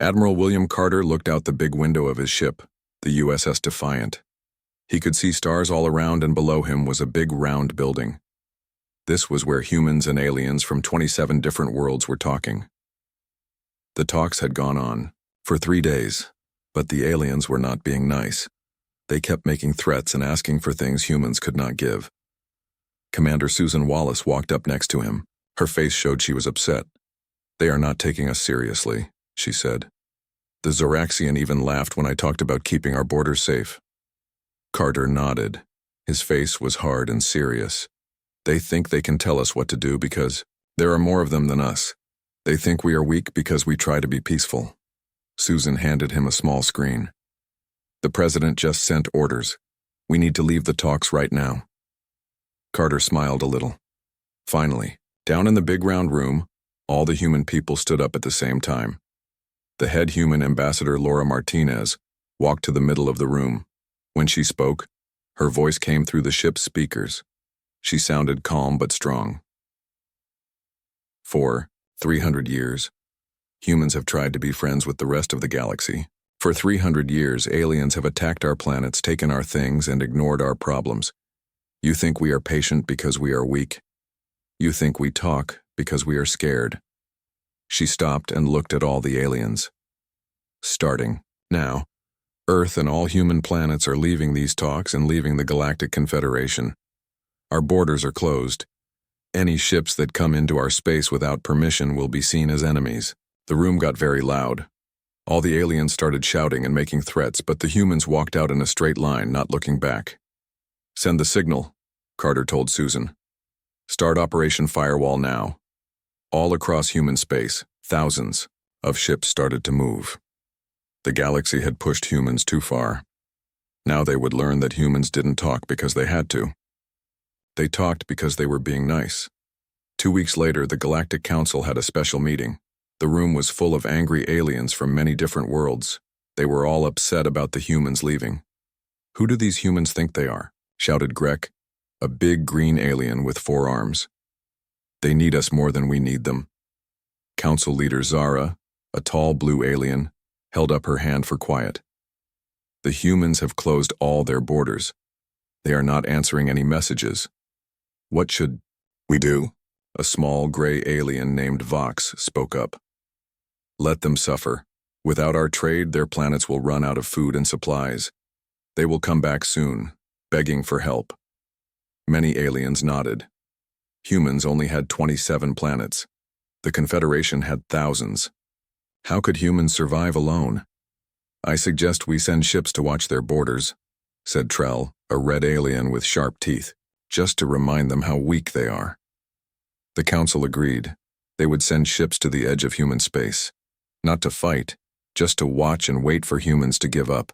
Admiral William Carter looked out the big window of his ship, the USS Defiant. He could see stars all around, and below him was a big round building. This was where humans and aliens from 27 different worlds were talking. The talks had gone on for 3 days, but the aliens were not being nice. They kept making threats and asking for things humans could not give. Commander Susan Wallace walked up next to him. Her face showed she was upset. "They are not taking us seriously," she said. "The Zoraxian even laughed when I talked about keeping our borders safe." Carter nodded. His face was hard and serious. "They think they can tell us what to do because there are more of them than us. They think we are weak because we try to be peaceful." Susan handed him a small screen. "The president just sent orders. We need to leave the talks right now." Carter smiled a little. Finally, down in the big round room, all the human people stood up at the same time. The head human ambassador, Laura Martinez, walked to the middle of the room. When she spoke, her voice came through the ship's speakers. She sounded calm but strong. For 300 years, humans have tried to be friends with the rest of the galaxy. For 300 years, aliens have attacked our planets, taken our things, and ignored our problems. You think we are patient because we are weak. You think we talk because we are scared. She stopped and looked at all the aliens. Starting now, Earth and all human planets are leaving these talks and leaving the Galactic Confederation. Our borders are closed. Any ships that come into our space without permission will be seen as enemies. The room got very loud. All the aliens started shouting and making threats, but the humans walked out in a straight line, not looking back. "Send the signal," Carter told Susan. "Start Operation Firewall now." All across human space, thousands of ships started to move. The galaxy had pushed humans too far. Now they would learn that humans didn't talk because they had to. They talked because they were being nice. 2 weeks later, the Galactic Council had a special meeting. The room was full of angry aliens from many different worlds. They were all upset about the humans leaving. "Who do these humans think they are?" shouted Grek, a big green alien with 4 arms. "They need us more than we need them." Council leader Zara, a tall blue alien, held up her hand for quiet. "The humans have closed all their borders. They are not answering any messages. What should we do?" A small gray alien named Vox spoke up. "Let them suffer. Without our trade, their planets will run out of food and supplies. They will come back soon, begging for help." Many aliens nodded. Humans only had 27 planets. The Confederation had thousands. How could humans survive alone? "I suggest we send ships to watch their borders," said Trell, a red alien with sharp teeth, "just to remind them how weak they are." The council agreed. They would send ships to the edge of human space. Not to fight, just to watch and wait for humans to give up.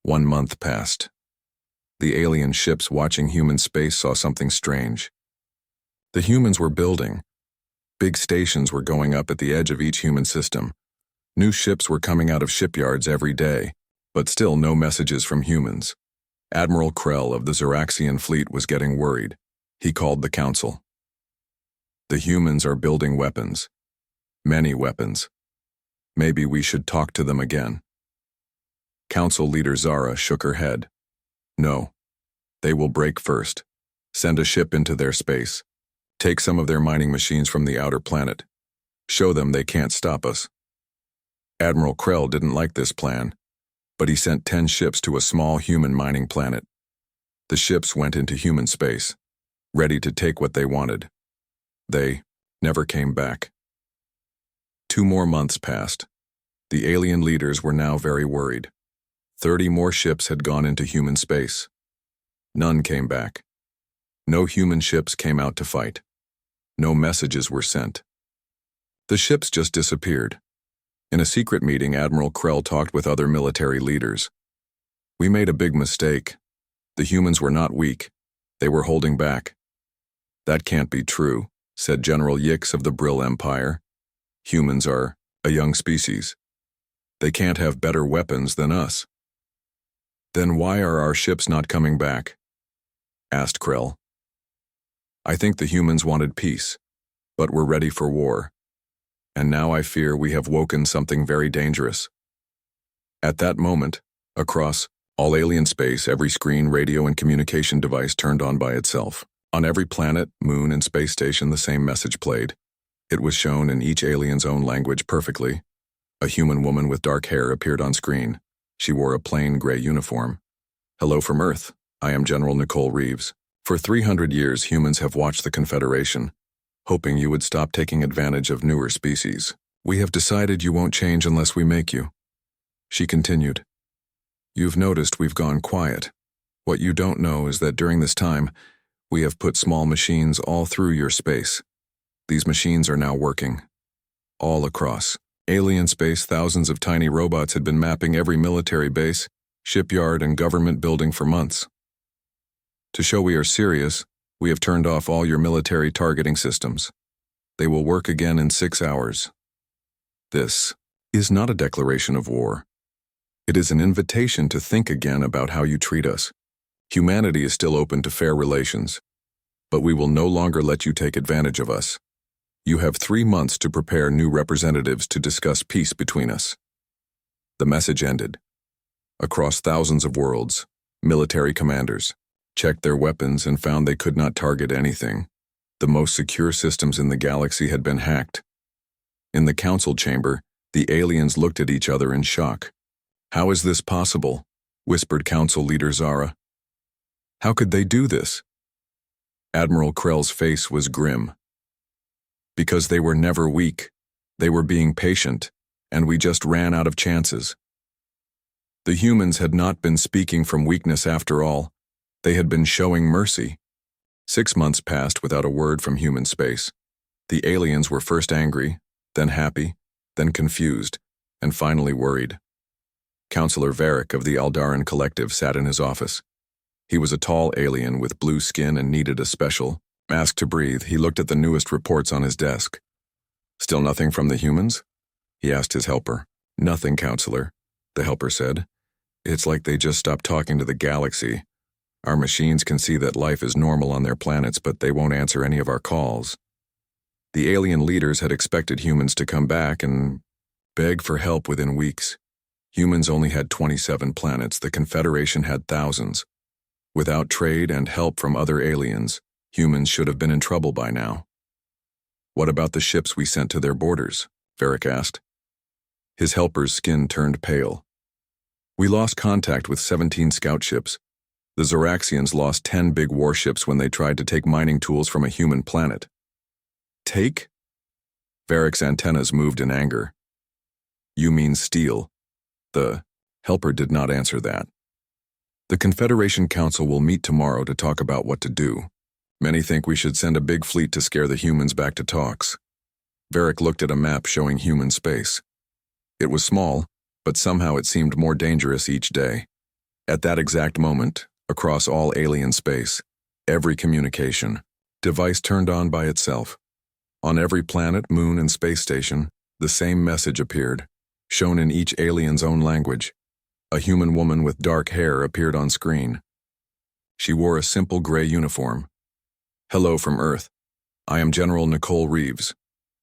1 month passed. The alien ships watching human space saw something strange. The humans were building. Big stations were going up at the edge of each human system. New ships were coming out of shipyards every day, but still no messages from humans. Admiral Krell of the Zoraxian fleet was getting worried. He called the council. "The humans are building weapons. Many weapons. Maybe we should talk to them again." Council leader Zara shook her head. "No. They will break first. Send a ship into their space. Take some of their mining machines from the outer planet. Show them they can't stop us." Admiral Krell didn't like this plan, but he sent 10 ships to a small human mining planet. The ships went into human space, ready to take what they wanted. They never came back. 2 more months passed. The alien leaders were now very worried. 30 more ships had gone into human space. None came back. No human ships came out to fight. No messages were sent. The ships just disappeared. In a secret meeting, Admiral Krell talked with other military leaders. "We made a big mistake. The humans were not weak. They were holding back." "That can't be true," said General Yix of the Brill Empire. "Humans are a young species. They can't have better weapons than us." "Then why are our ships not coming back?" asked Krell. "I think the humans wanted peace, but were ready for war. and now I fear we have woken something very dangerous. At that moment, across all alien space, every screen, radio, and communication device turned on by itself. On every planet, moon, and space station, the same message played. It was shown in each alien's own language perfectly. A human woman with dark hair appeared on screen. She wore a plain gray uniform. Hello from Earth. I am General Nicole Reeves. For 300 years, humans have watched the Confederation, hoping you would stop taking advantage of newer species. We have decided you won't change unless we make you. She continued. You've noticed we've gone quiet. What you don't know is that during this time, we have put small machines all through your space. These machines are now working. All across alien space, thousands of tiny robots had been mapping every military base, shipyard, and government building for months. To show we are serious, we have turned off all your military targeting systems. They will work again in 6 hours. This is not a declaration of war. It is an invitation to think again about how you treat us. Humanity is still open to fair relations, but we will no longer let you take advantage of us. You have 3 months to prepare new representatives to discuss peace between us. The message ended. Across thousands of worlds, military commanders checked their weapons and found they could not target anything. The most secure systems in the galaxy had been hacked. In the council chamber, the aliens looked at each other in shock. How is this possible? Whispered Council Leader Zara. How could they do this? Admiral Krell's face was grim. Because they were never weak. They were being patient, and we just ran out of chances. The humans had not been speaking from weakness after all. They had been showing mercy. 6 months passed without a word from human space. The aliens were first angry, then happy, then confused, and finally worried. Counselor Varric of the Aldaran Collective sat in his office. He was a tall alien with blue skin and needed a special mask to breathe. He looked at the newest reports on his desk. Still nothing from the humans? He asked his helper. Nothing, Counselor, the helper said. It's like they just stopped talking to the galaxy. Our machines can see that life is normal on their planets, but they won't answer any of our calls. The alien leaders had expected humans to come back and beg for help within weeks. Humans only had 27 planets. The Confederation had thousands. Without trade and help from other aliens, humans should have been in trouble by now. What about the ships we sent to their borders? Varric asked. His helper's skin turned pale. We lost contact with 17 scout ships. The Zoraxians lost 10 big warships when they tried to take mining tools from a human planet. Take? Varric's antennas moved in anger. You mean steal. The helper did not answer that. The Confederation Council will meet tomorrow to talk about what to do. Many think we should send a big fleet to scare the humans back to talks. Varric looked at a map showing human space. It was small, but somehow it seemed more dangerous each day. At that exact moment, across all alien space, every communication device turned on by itself. On every planet, moon, and space station, the same message appeared, shown in each alien's own language. A human woman with dark hair appeared on screen. She wore a simple gray uniform. Hello from Earth. I am General Nicole Reeves.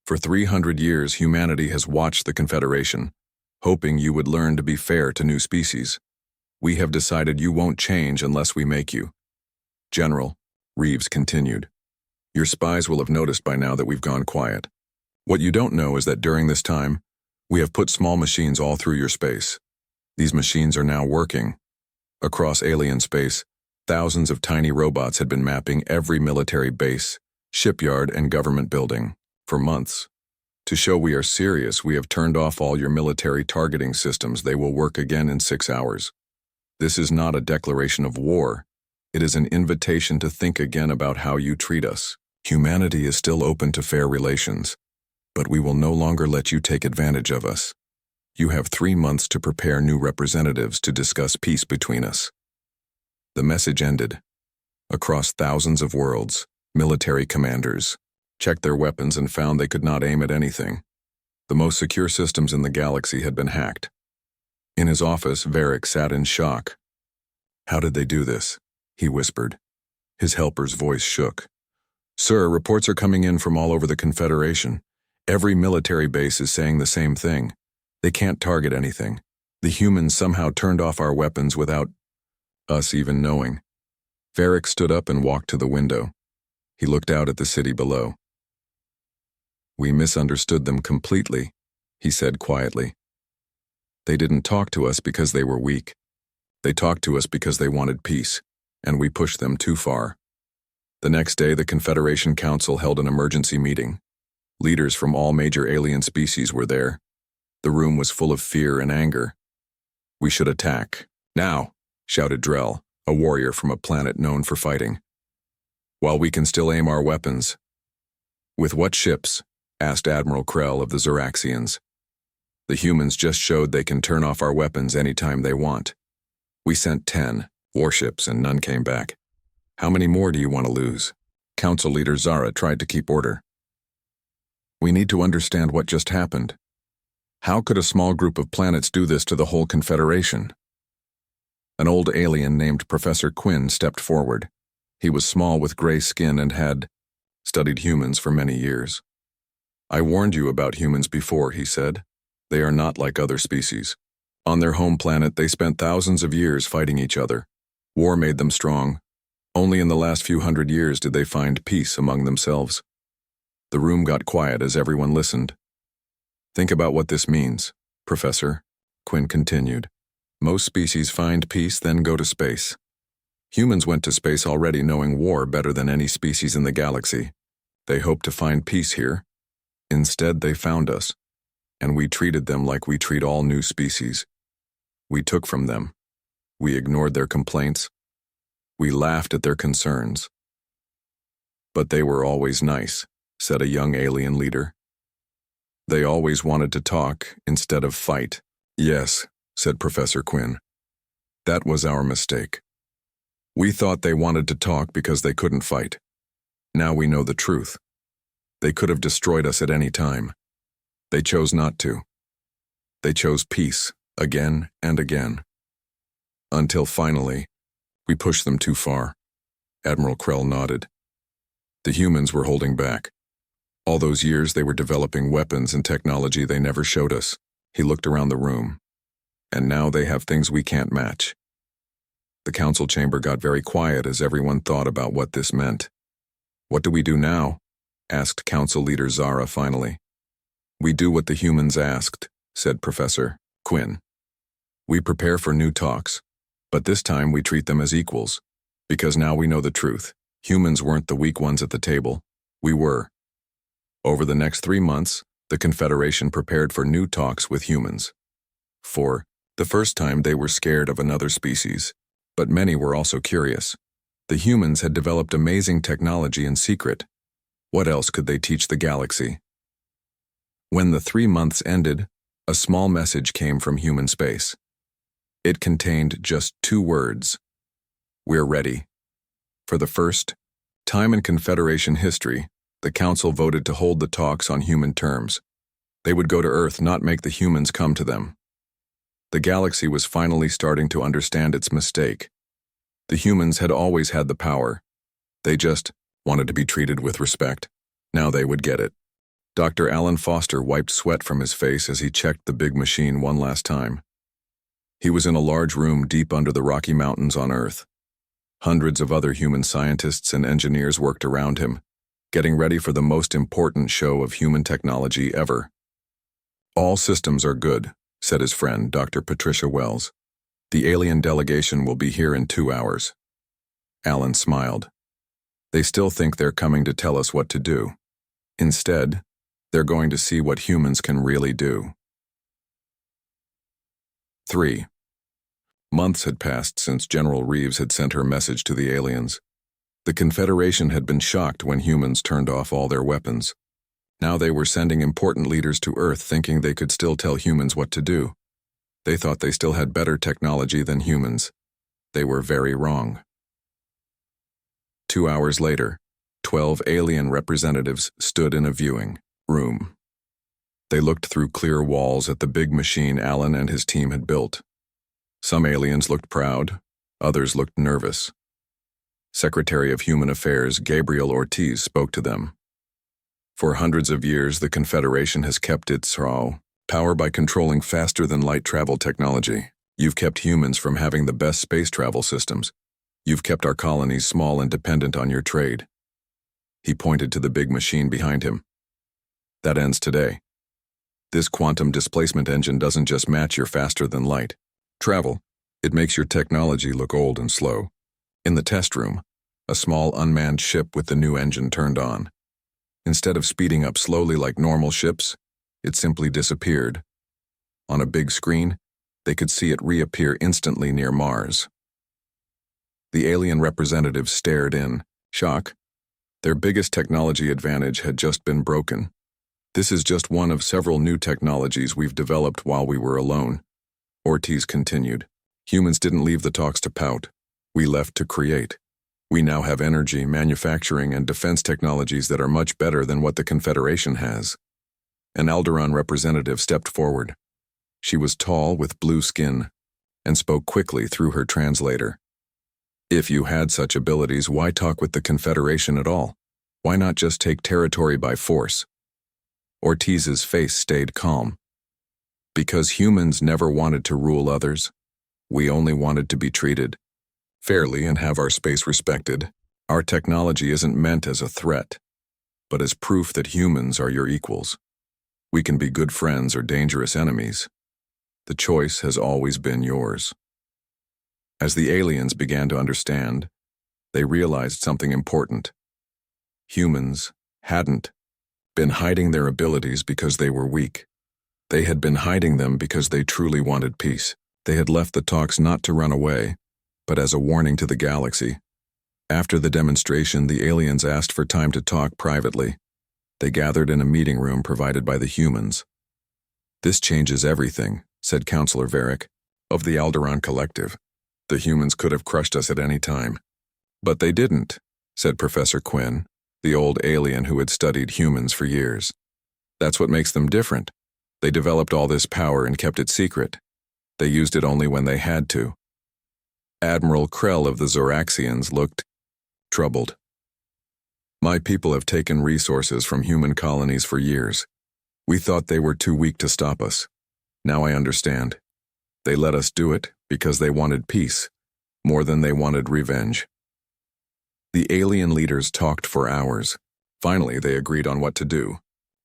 For 300 years, humanity has watched the Confederation, hoping you would learn to be fair to new species. We have decided you won't change unless we make you. General, Reeves continued. Your spies will have noticed by now that we've gone quiet. What you don't know is that during this time, we have put small machines all through your space. These machines are now working. Across alien space, thousands of tiny robots had been mapping every military base, shipyard, and government building for months. To show we are serious, we have turned off all your military targeting systems. They will work again in 6 hours. This is not a declaration of war. It is an invitation to think again about how you treat us. Humanity is still open to fair relations, but we will no longer let you take advantage of us. You have 3 months to prepare new representatives to discuss peace between us. The message ended. Across thousands of worlds, military commanders checked their weapons and found they could not aim at anything. The most secure systems in the galaxy had been hacked. In his office, Varric sat in shock. How did they do this? He whispered. His helper's voice shook. Sir, reports are coming in from all over the Confederation. Every military base is saying the same thing. They can't target anything. The humans somehow turned off our weapons without us even knowing. Varric stood up and walked to the window. He looked out at the city below. We misunderstood them completely, he said quietly. They didn't talk to us because they were weak. They talked to us because they wanted peace, and we pushed them too far. The next day, the Confederation Council held an emergency meeting. Leaders from all major alien species were there. The room was full of fear and anger. We should attack. Now, shouted Drell, a warrior from a planet known for fighting. While we can still aim our weapons. With what ships? Asked Admiral Krell of the Zoraxians. The humans just showed they can turn off our weapons anytime they want. We sent 10 warships and none came back. How many more do you want to lose? Council leader Zara tried to keep order. We need to understand what just happened. How could a small group of planets do this to the whole Confederation? An old alien named Professor Quinn stepped forward. He was small with gray skin and had studied humans for many years. I warned you about humans before, he said. They are not like other species. On their home planet, they spent thousands of years fighting each other. War made them strong. Only in the last few hundred years did they find peace among themselves. The room got quiet as everyone listened. Think about what this means, Professor, Quinn continued. Most species find peace, then go to space. Humans went to space already knowing war better than any species in the galaxy. They hoped to find peace here. Instead, they found us, and we treated them like we treat all new species. We took from them. We ignored their complaints. We laughed at their concerns. But they were always nice, said a young alien leader. They always wanted to talk instead of fight. Yes, said Professor Quinn. That was our mistake. We thought they wanted to talk because they couldn't fight. Now we know the truth. They could have destroyed us at any time. They chose not to. They chose peace, again and again. Until finally, we pushed them too far. Admiral Krell nodded. The humans were holding back. All those years they were developing weapons and technology they never showed us. He looked around the room. And now they have things we can't match. The council chamber got very quiet as everyone thought about what this meant. What do we do now? Asked Council Leader Zara finally. We do what the humans asked, said Professor Quinn. We prepare for new talks, but this time we treat them as equals, because now we know the truth. Humans weren't the weak ones at the table. We were. Over the next 3 months, the Confederation prepared for new talks with humans. For the first time, they were scared of another species, but many were also curious. The humans had developed amazing technology in secret. What else could they teach the galaxy? When the 3 months ended, a small message came from human space. It contained just 2 words. We're ready. For the first time in Confederation history, the Council voted to hold the talks on human terms. They would go to Earth, not make the humans come to them. The galaxy was finally starting to understand its mistake. The humans had always had the power. They just wanted to be treated with respect. Now they would get it. Dr. Alan Foster wiped sweat from his face as he checked the big machine one last time. He was in a large room deep under the Rocky Mountains on Earth. Hundreds of other human scientists and engineers worked around him, getting ready for the most important show of human technology ever. All systems are good, said his friend, Dr. Patricia Wells. The alien delegation will be here in 2 hours. Alan smiled. They still think they're coming to tell us what to do. Instead, they're going to see what humans can really do. 3. Months had passed since General Reeves had sent her message to the aliens. The Confederation had been shocked when humans turned off all their weapons. Now they were sending important leaders to Earth thinking they could still tell humans what to do. They thought they still had better technology than humans. They were very wrong. 2 hours later, 12 alien representatives stood in a viewing room. They looked through clear walls at the big machine Alan and his team had built. Some aliens looked proud, others looked nervous. Secretary of Human Affairs Gabriel Ortiz spoke to them. For hundreds of years, the Confederation has kept its power by controlling faster-than-light travel technology. You've kept humans from having the best space travel systems. You've kept our colonies small and dependent on your trade. He pointed to the big machine behind him. That ends today. This quantum displacement engine doesn't just match your faster-than-light travel, it makes your technology look old and slow. In the test room, a small unmanned ship with the new engine turned on. Instead of speeding up slowly like normal ships, it simply disappeared. On a big screen, they could see it reappear instantly near Mars. The alien representatives stared in shock. Their biggest technology advantage had just been broken. This is just one of several new technologies we've developed while we were alone. Ortiz continued. Humans didn't leave the talks to pout. We left to create. We now have energy, manufacturing, and defense technologies that are much better than what the Confederation has. An Alderaan representative stepped forward. She was tall with blue skin and spoke quickly through her translator. If you had such abilities, why talk with the Confederation at all? Why not just take territory by force? Ortiz's face stayed calm. Because humans never wanted to rule others. We only wanted to be treated fairly and have our space respected. Our technology isn't meant as a threat, but as proof that humans are your equals. We can be good friends or dangerous enemies. The choice has always been yours. As the aliens began to understand, they realized something important. Humans hadn't been hiding their abilities because they were weak. They had been hiding them because they truly wanted peace. They had left the talks not to run away, but as a warning to the galaxy. After the demonstration, the aliens asked for time to talk privately. They gathered in a meeting room provided by the humans. This changes everything, said Counselor Varric, of the Alderaan Collective. The humans could have crushed us at any time. But they didn't, said Professor Quinn, the old alien who had studied humans for years. That's what makes them different. They developed all this power and kept it secret. They used it only when they had to. Admiral Krell of the Zoraxians looked troubled. My people have taken resources from human colonies for years. We thought they were too weak to stop us. Now I understand. They let us do it because they wanted peace, more than they wanted revenge. The alien leaders talked for hours. Finally, they agreed on what to do.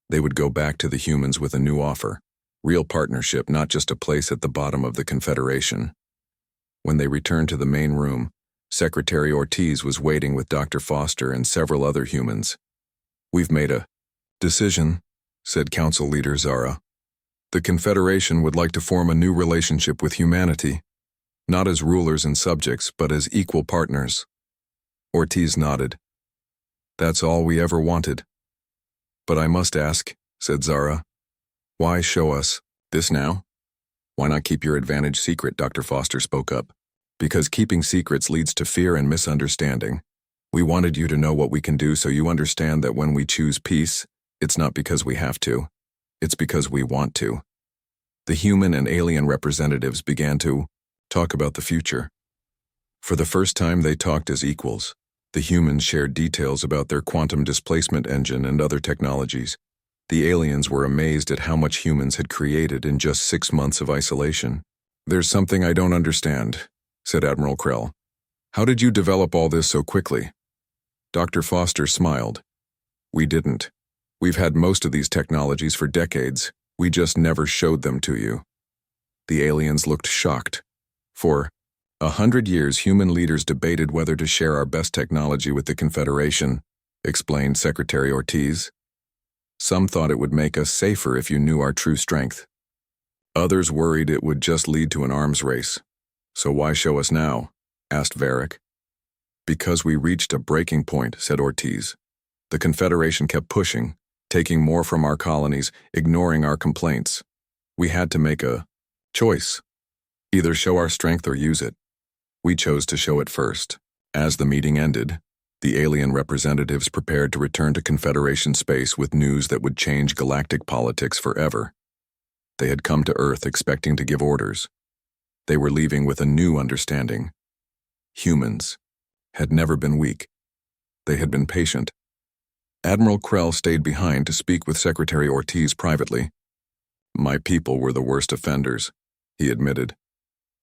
They would go back to the humans with a new offer. Real partnership, not just a place at the bottom of the Confederation. When they returned to the main room, Secretary Ortiz was waiting with Dr. Foster and several other humans. We've made a decision, said Council Leader Zara. The Confederation would like to form a new relationship with humanity, not as rulers and subjects, but as equal partners. Ortiz nodded. That's all we ever wanted. But I must ask, said Zara, why show us this now? Why not keep your advantage secret? Dr. Foster spoke up. Because keeping secrets leads to fear and misunderstanding. We wanted you to know what we can do so you understand that when we choose peace, it's not because we have to. It's because we want to. The human and alien representatives began to talk about the future. For the first time, they talked as equals. The humans shared details about their quantum displacement engine and other technologies. The aliens were amazed at how much humans had created in just 6 months of isolation. There's something I don't understand, said Admiral Krell. How did you develop all this so quickly? Dr. Foster smiled. We didn't. We've had most of these technologies for decades. We just never showed them to you. The aliens looked shocked. For 100 years, human leaders debated whether to share our best technology with the Confederation, explained Secretary Ortiz. Some thought it would make us safer if you knew our true strength. Others worried it would just lead to an arms race. So why show us now? Asked Varric. Because we reached a breaking point, said Ortiz. The Confederation kept pushing, taking more from our colonies, ignoring our complaints. We had to make a choice. Either show our strength or use it. We chose to show it first. As the meeting ended, the alien representatives prepared to return to Confederation space with news that would change galactic politics forever. They had come to Earth expecting to give orders. They were leaving with a new understanding. Humans had never been weak. They had been patient. Admiral Krell stayed behind to speak with Secretary Ortiz privately. My people were the worst offenders, he admitted.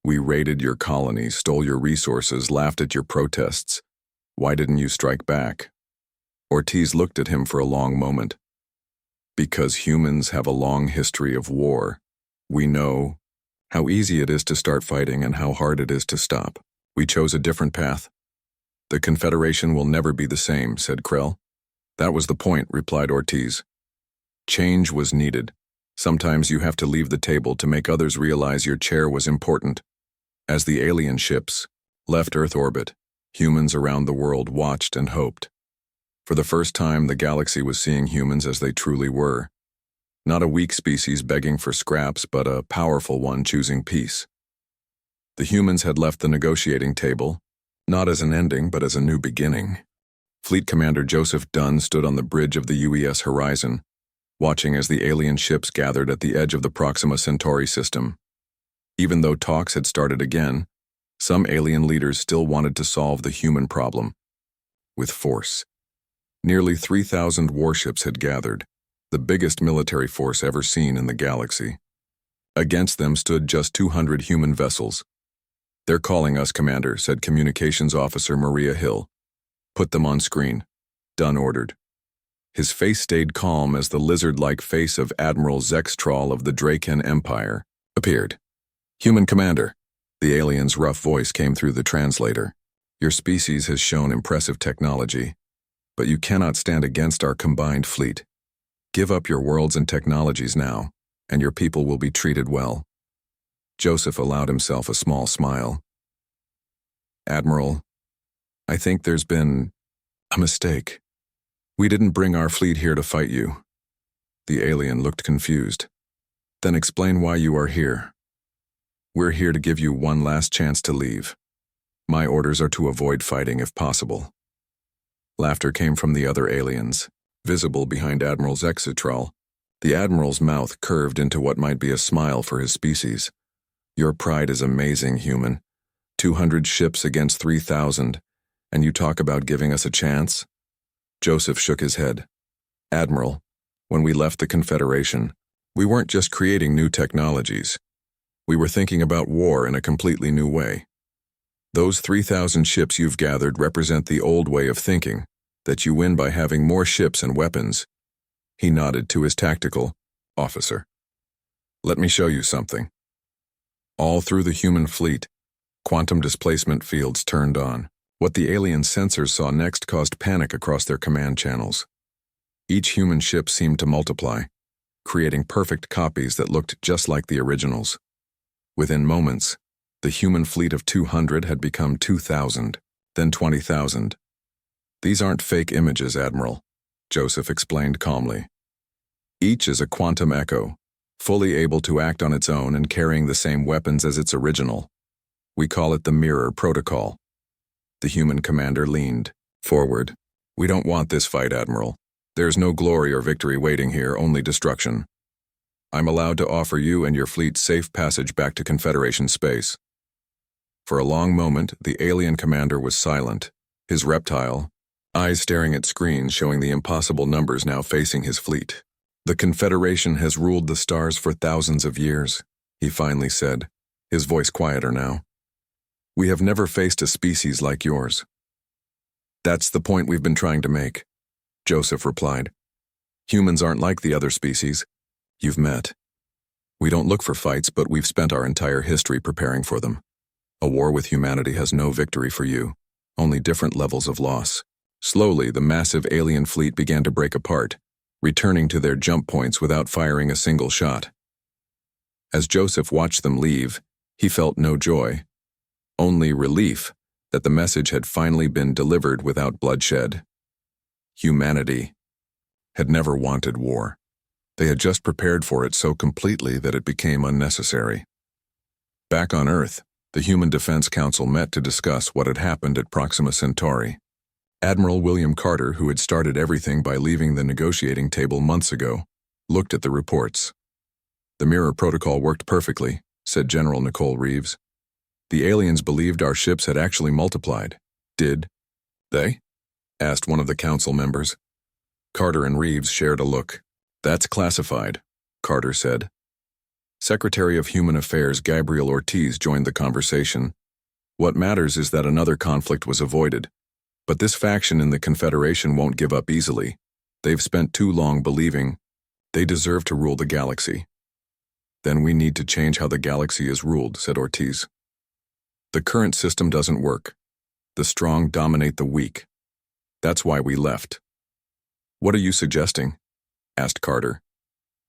We raided your colonies, stole your resources, laughed at your protests. Why didn't you strike back? Ortiz looked at him for a long moment. Because humans have a long history of war. We know how easy it is to start fighting and how hard it is to stop. We chose a different path. The Confederation will never be the same, said Krell. That was the point, replied Ortiz. Change was needed. Sometimes you have to leave the table to make others realize your chair was important. As the alien ships left Earth orbit, humans around the world watched and hoped. For the first time, the galaxy was seeing humans as they truly were. Not a weak species begging for scraps, but a powerful one choosing peace. The humans had left the negotiating table, not as an ending, but as a new beginning. Fleet Commander Joseph Dunn stood on the bridge of the UES horizon, watching as the alien ships gathered at the edge of the Proxima Centauri system. Even though talks had started again, some alien leaders still wanted to solve the human problem with force. Nearly 3,000 warships had gathered, the biggest military force ever seen in the galaxy. Against them stood just 200 human vessels. They're calling us, Commander, said Communications Officer Maria Hill. Put them on screen, Dunn ordered. His face stayed calm as the lizard-like face of Admiral Zextral of the Draken Empire appeared. Human Commander, the alien's rough voice came through the translator. Your species has shown impressive technology, but you cannot stand against our combined fleet. Give up your worlds and technologies now, and your people will be treated well. Joseph allowed himself a small smile. Admiral, I think there's been a mistake. We didn't bring our fleet here to fight you. The alien looked confused. Then explain why you are here. We're here to give you one last chance to leave. My orders are to avoid fighting if possible. Laughter came from the other aliens, visible behind Admiral Zextral. The Admiral's mouth curved into what might be a smile for his species. Your pride is amazing, human. 200 ships against 3,000, and you talk about giving us a chance? Joseph shook his head. Admiral, when we left the Confederation, we weren't just creating new technologies. We were thinking about war in a completely new way. Those 3,000 ships you've gathered represent the old way of thinking, that you win by having more ships and weapons. He nodded to his tactical officer. Let me show you something. All through the human fleet, quantum displacement fields turned on. What the alien sensors saw next caused panic across their command channels. Each human ship seemed to multiply, creating perfect copies that looked just like the originals. Within moments, the human fleet of 200 had become 2,000, then 20,000. These aren't fake images, Admiral, Joseph explained calmly. Each is a quantum echo, fully able to act on its own and carrying the same weapons as its original. We call it the Mirror Protocol. The human commander leaned forward. We don't want this fight, Admiral. There's no glory or victory waiting here, only destruction. I'm allowed to offer you and your fleet safe passage back to Confederation space. For a long moment, the alien commander was silent, his reptile eyes staring at screens showing the impossible numbers now facing his fleet. The Confederation has ruled the stars for thousands of years, he finally said, his voice quieter now. We have never faced a species like yours. That's the point we've been trying to make, Joseph replied. Humans aren't like the other species. You've met. We don't look for fights, but we've spent our entire history preparing for them. A war with humanity has no victory for you, only different levels of loss. Slowly, the massive alien fleet began to break apart, returning to their jump points without firing a single shot. As Joseph watched them leave, he felt no joy, only relief that the message had finally been delivered without bloodshed. Humanity had never wanted war. They had just prepared for it so completely that it became unnecessary. Back on Earth, the Human Defense Council met to discuss what had happened at Proxima Centauri. Admiral William Carter, who had started everything by leaving the negotiating table months ago, looked at the reports. The Mirror Protocol worked perfectly, said General Nicole Reeves. The aliens believed our ships had actually multiplied. Did they? Asked one of the council members. Carter and Reeves shared a look. That's classified, Carter said. Secretary of Human Affairs Gabriel Ortiz joined the conversation. What matters is that another conflict was avoided. But this faction in the Confederation won't give up easily. They've spent too long believing they deserve to rule the galaxy. Then we need to change how the galaxy is ruled, said Ortiz. The current system doesn't work. The strong dominate the weak. That's why we left. What are you suggesting? Asked Carter.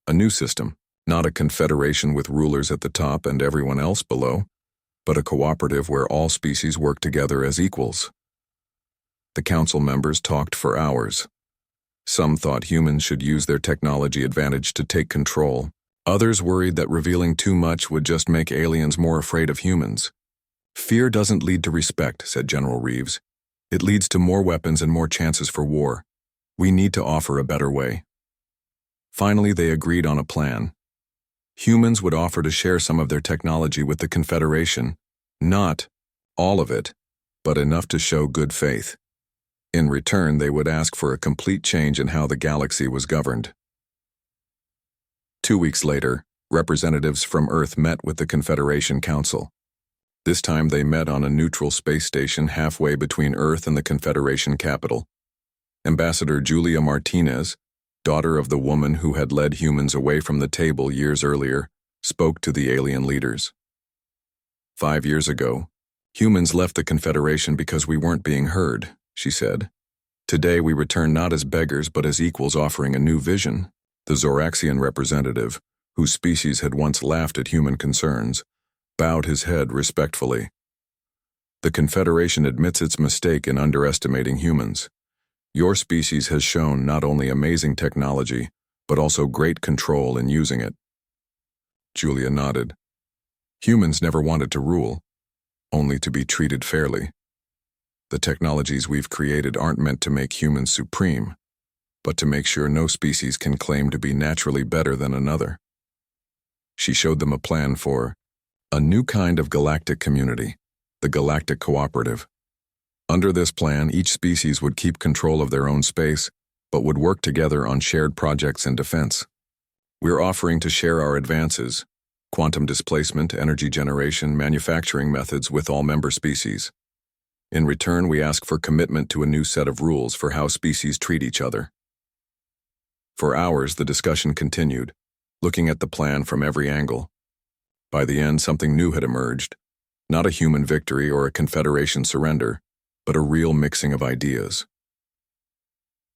A new system, not a confederation with rulers at the top and everyone else below, but a cooperative where all species work together as equals. The council members talked for hours. Some thought humans should use their technology advantage to take control. Others worried that revealing too much would just make aliens more afraid of humans. Fear doesn't lead to respect, said General Reeves. It leads to more weapons and more chances for war. We need to offer a better way. Finally, they agreed on a plan. Humans would offer to share some of their technology with the Confederation, not all of it, but enough to show good faith. In return, they would ask for a complete change in how the galaxy was governed. 2 weeks later, representatives from Earth met with the Confederation Council. This time they met on a neutral space station halfway between Earth and the Confederation capital. Ambassador Julia Martinez, daughter of the woman who had led humans away from the table years earlier, spoke to the alien leaders. 5 years ago, humans left the Confederation because we weren't being heard, she said. Today we return not as beggars but as equals offering a new vision. The Zoraxian representative, whose species had once laughed at human concerns, bowed his head respectfully. The Confederation admits its mistake in underestimating humans. Your species has shown not only amazing technology, but also great control in using it. Julia nodded. Humans never wanted to rule, only to be treated fairly. The technologies we've created aren't meant to make humans supreme, but to make sure no species can claim to be naturally better than another. She showed them a plan for a new kind of galactic community, the Galactic Cooperative. Under this plan, each species would keep control of their own space, but would work together on shared projects and defense. We're offering to share our advances, quantum displacement, energy generation, manufacturing methods with all member species. In return, we ask for commitment to a new set of rules for how species treat each other. For hours, the discussion continued, looking at the plan from every angle. By the end, something new had emerged, not a human victory or a Confederation surrender, but a real mixing of ideas.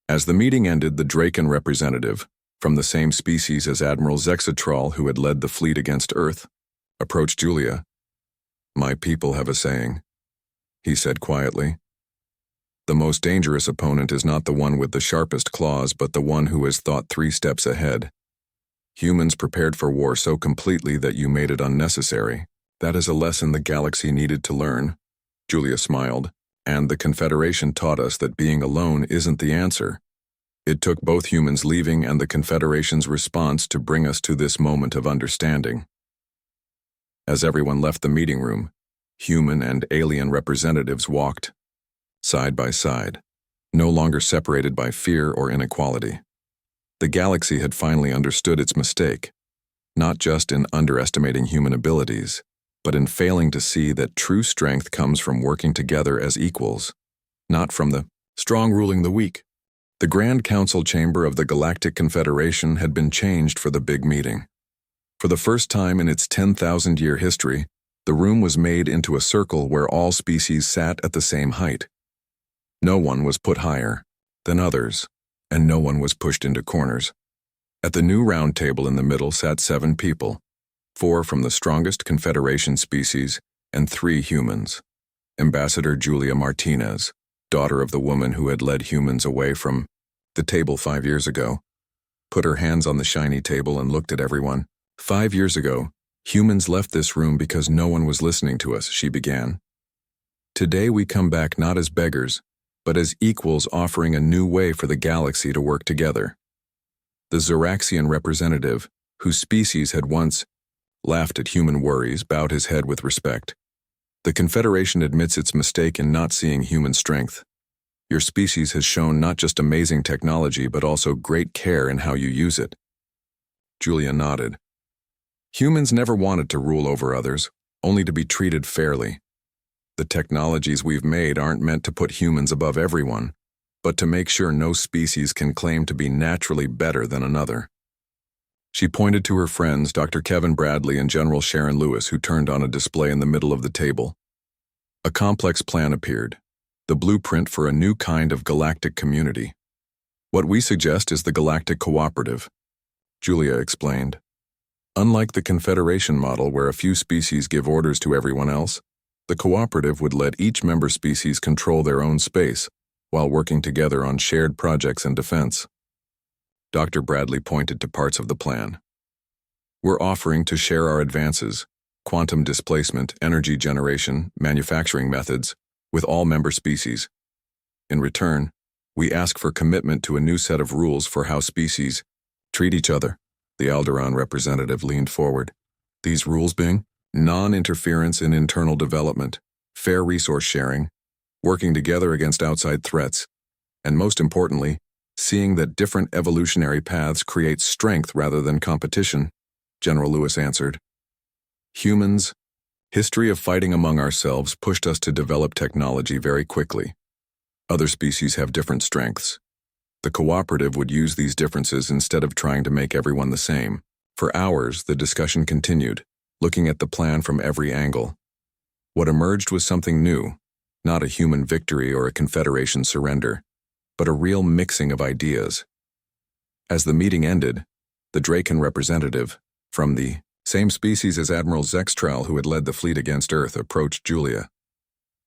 As the meeting ended, the Draken representative, from the same species as Admiral Zexatral who had led the fleet against Earth, approached Julia. My people have a saying, he said quietly. The most dangerous opponent is not the one with the sharpest claws, but the one who has thought 3 steps ahead. Humans prepared for war so completely that you made it unnecessary. That is a lesson the galaxy needed to learn. Julia smiled. And the Confederation taught us that being alone isn't the answer. It took both humans leaving and the Confederation's response to bring us to this moment of understanding. As everyone left the meeting room, human and alien representatives walked, side by side, no longer separated by fear or inequality. The galaxy had finally understood its mistake, not just in underestimating human abilities, but in failing to see that true strength comes from working together as equals, not from the strong ruling the weak. The Grand Council chamber of the Galactic Confederation had been changed for the big meeting. For the first time in its 10,000-year history, the room was made into a circle where all species sat at the same height. No one was put higher than others, and no one was pushed into corners. At the new round table in the middle sat 7 people. 4 from the strongest Confederation species, and 3 humans. Ambassador Julia Martinez, daughter of the woman who had led humans away from the table 5 years ago, put her hands on the shiny table and looked at everyone. 5 years ago, humans left this room because no one was listening to us, she began. Today we come back not as beggars, but as equals offering a new way for the galaxy to work together. The Zoraxian representative, whose species had once laughed at human worries, bowed his head with respect. The Confederation admits its mistake in not seeing human strength. Your species has shown not just amazing technology but also great care in how you use it. Julia nodded. Humans never wanted to rule over others, only to be treated fairly. The technologies we've made aren't meant to put humans above everyone, but to make sure no species can claim to be naturally better than another. She pointed to her friends, Dr. Kevin Bradley and General Sharon Lewis, who turned on a display in the middle of the table. A complex plan appeared, the blueprint for a new kind of galactic community. What we suggest is the Galactic Cooperative, Julia explained. Unlike the Confederation model where a few species give orders to everyone else, the cooperative would let each member species control their own space while working together on shared projects and defense. Dr. Bradley pointed to parts of the plan. We're offering to share our advances, quantum displacement, energy generation, manufacturing methods, with all member species. In return, we ask for commitment to a new set of rules for how species treat each other. The Alderaan representative leaned forward. These rules being non-interference in internal development, fair resource sharing, working together against outside threats, and most importantly, seeing that different evolutionary paths create strength rather than competition, General Lewis answered. Humans, history of fighting among ourselves pushed us to develop technology very quickly. Other species have different strengths. The cooperative would use these differences instead of trying to make everyone the same. For hours, the discussion continued, looking at the plan from every angle. What emerged was something new, not a human victory or a Confederation surrender, but a real mixing of ideas. As the meeting ended, the Draken representative, from the same species as Admiral Zextral who had led the fleet against Earth, approached Julia.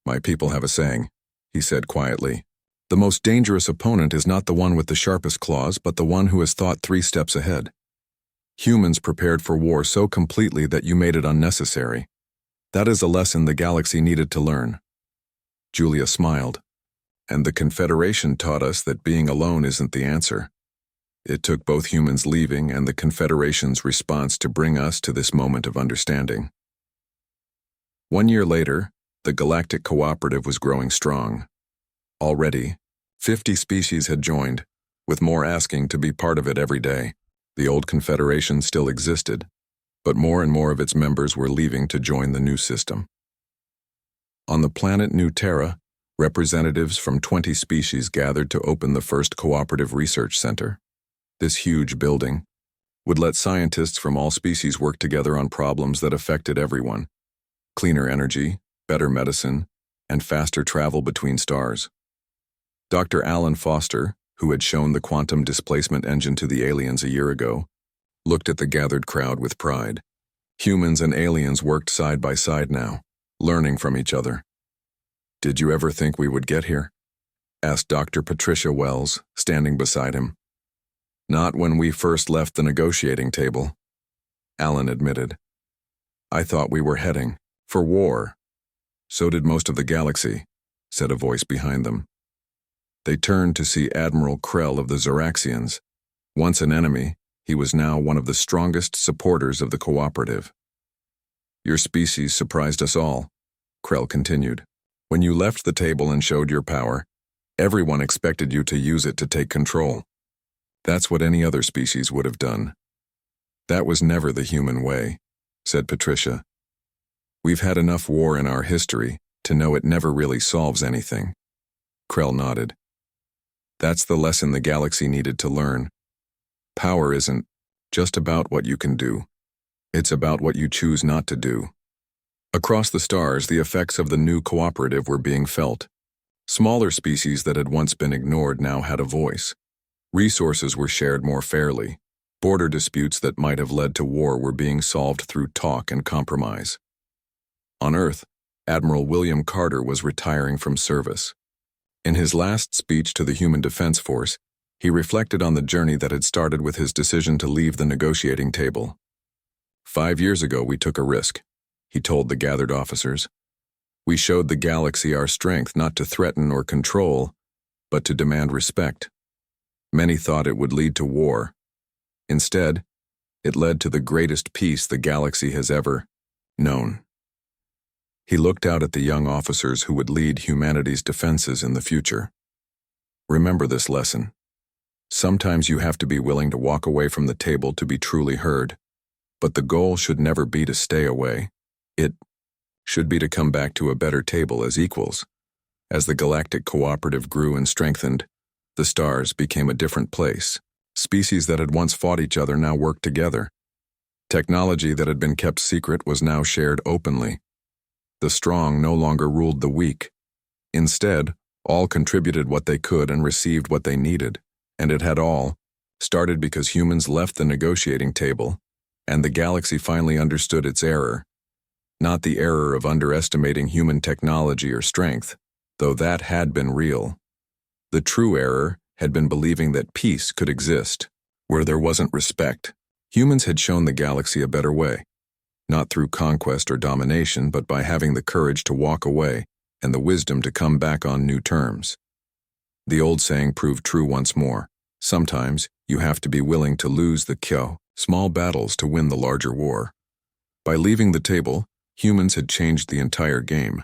My people have a saying, he said quietly. The most dangerous opponent is not the one with the sharpest claws, but the one who has thought 3 steps ahead. Humans prepared for war so completely that you made it unnecessary. That is a lesson the galaxy needed to learn. Julia smiled. And the Confederation taught us that being alone isn't the answer. It took both humans leaving and the Confederation's response to bring us to this moment of understanding. 1 year later, the Galactic Cooperative was growing strong. Already, 50 species had joined, with more asking to be part of it every day. The old Confederation still existed, but more and more of its members were leaving to join the new system. On the planet New Terra, representatives from 20 species gathered to open the first cooperative research center. This huge building would let scientists from all species work together on problems that affected everyone: cleaner energy, better medicine, and faster travel between stars. Dr. Alan Foster, who had shown the quantum displacement engine to the aliens a year ago, looked at the gathered crowd with pride. Humans and aliens worked side by side now, learning from each other. Did you ever think we would get here? Asked Dr. Patricia Wells, standing beside him. Not when we first left the negotiating table, Alan admitted. I thought we were heading for war. So did most of the galaxy, said a voice behind them. They turned to see Admiral Krell of the Zoraxians. Once an enemy, he was now one of the strongest supporters of the cooperative. Your species surprised us all, Krell continued. When you left the table and showed your power, everyone expected you to use it to take control. That's what any other species would have done. That was never the human way, said Patricia. We've had enough war in our history to know it never really solves anything. Krell nodded. That's the lesson the galaxy needed to learn. Power isn't just about what you can do. It's about what you choose not to do. Across the stars, the effects of the new cooperative were being felt. Smaller species that had once been ignored now had a voice. Resources were shared more fairly. Border disputes that might have led to war were being solved through talk and compromise. On Earth, Admiral William Carter was retiring from service. In his last speech to the Human Defense Force, he reflected on the journey that had started with his decision to leave the negotiating table. 5 years ago, we took a risk, he told the gathered officers. We showed the galaxy our strength not to threaten or control, but to demand respect. Many thought it would lead to war. Instead, it led to the greatest peace the galaxy has ever known. He looked out at the young officers who would lead humanity's defenses in the future. Remember this lesson. Sometimes you have to be willing to walk away from the table to be truly heard. But the goal should never be to stay away. It should be to come back to a better table as equals. As the galactic cooperative grew and strengthened, the stars became a different place. Species that had once fought each other now worked together. Technology that had been kept secret was now shared openly. The strong no longer ruled the weak. Instead, all contributed what they could and received what they needed. And it had all started because humans left the negotiating table, and the galaxy finally understood its error. Not the error of underestimating human technology or strength, though that had been real. The true error had been believing that peace could exist where there wasn't respect. Humans had shown the galaxy a better way, not through conquest or domination, but by having the courage to walk away and the wisdom to come back on new terms. The old saying proved true once more. Sometimes you have to be willing to lose the small battles to win the larger war. By leaving the table, humans had changed the entire game.